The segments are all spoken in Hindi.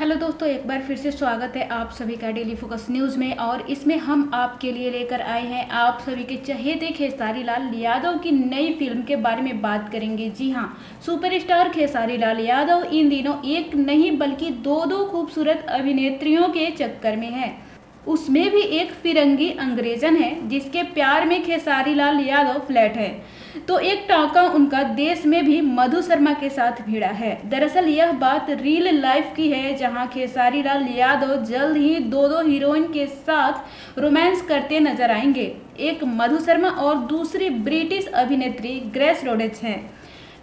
हेलो दोस्तों, एक बार फिर से स्वागत है आप सभी का डेली फोकस न्यूज़ में। और इसमें हम आपके लिए लेकर आए हैं आप सभी के चहेते खेसारी लाल यादव की नई फिल्म के बारे में बात करेंगे। जी हाँ, सुपरस्टार खेसारी लाल यादव इन दिनों एक नहीं बल्कि दो खूबसूरत अभिनेत्रियों के चक्कर में है। उसमें भी एक फिरंगी अंग्रेजन है जिसके प्यार में खेसारी लाल यादव फ्लैट है, तो एक टाँका उनका देश में भी मधु शर्मा के साथ भिड़ा है। दरअसल यह बात रियल लाइफ की है, जहां खेसारी लाल यादव जल्द ही दो हीरोइन के साथ रोमांस करते नजर आएंगे। एक मधु शर्मा और दूसरी ब्रिटिश अभिनेत्री ग्रेस रोडेज हैं।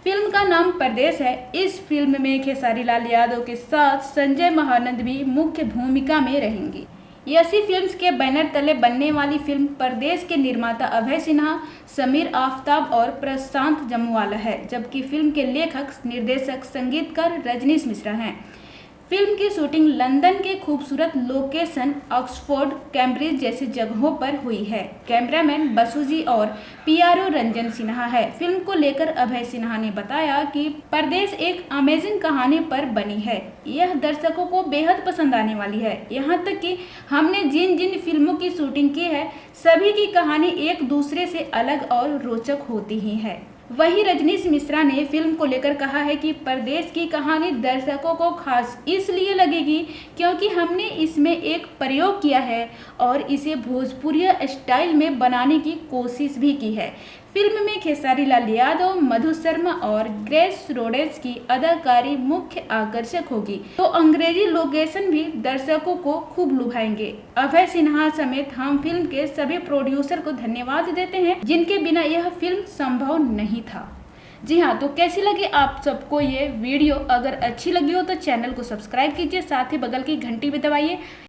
फिल्म का नाम परदेश है। इस फिल्म में खेसारी लाल यादव के साथ संजय महानंद भी मुख्य भूमिका में रहेंगी। यशी फिल्म्स के बैनर तले बनने वाली फिल्म परदेश के निर्माता अभय सिन्हा, समीर आफ्ताब और प्रशांत जमुवाला है, जबकि फिल्म के लेखक, निर्देशक, संगीतकार रजनीश मिश्रा हैं। फिल्म की शूटिंग लंदन के खूबसूरत लोकेशन ऑक्सफोर्ड, कैम्ब्रिज जैसी जगहों पर हुई है। कैमरामैन बसुजी और पीआरओ रंजन सिन्हा है। फिल्म को लेकर अभय सिन्हा ने बताया कि परदेश एक अमेजिंग कहानी पर बनी है। यह दर्शकों को बेहद पसंद आने वाली है। यहाँ तक कि हमने जिन जिन फिल्मों की शूटिंग की है, सभी की कहानी एक दूसरे से अलग और रोचक होती ही है। वहीं रजनीश मिश्रा ने फिल्म को लेकर कहा है कि परदेश की कहानी दर्शकों को खास इसलिए लगेगी क्योंकि हमने इसमें एक प्रयोग किया है और इसे भोजपुरी स्टाइल में बनाने की कोशिश भी की है। फिल्म में खेसारी लाल यादव, मधु शर्मा और ग्रेस रोडेज की अदाकारी मुख्य आकर्षक होगी, तो अंग्रेजी लोकेशन भी दर्शकों को खूब लुभाएंगे। अभय सिन्हा समेत हम फिल्म के सभी प्रोड्यूसर को धन्यवाद देते हैं, जिनके बिना यह फिल्म संभव नहीं था। जी हाँ, तो कैसी लगी आप सबको ये वीडियो? अगर अच्छी लगी हो तो चैनल को सब्सक्राइब कीजिए, साथ ही बगल की घंटी भी दबाइए।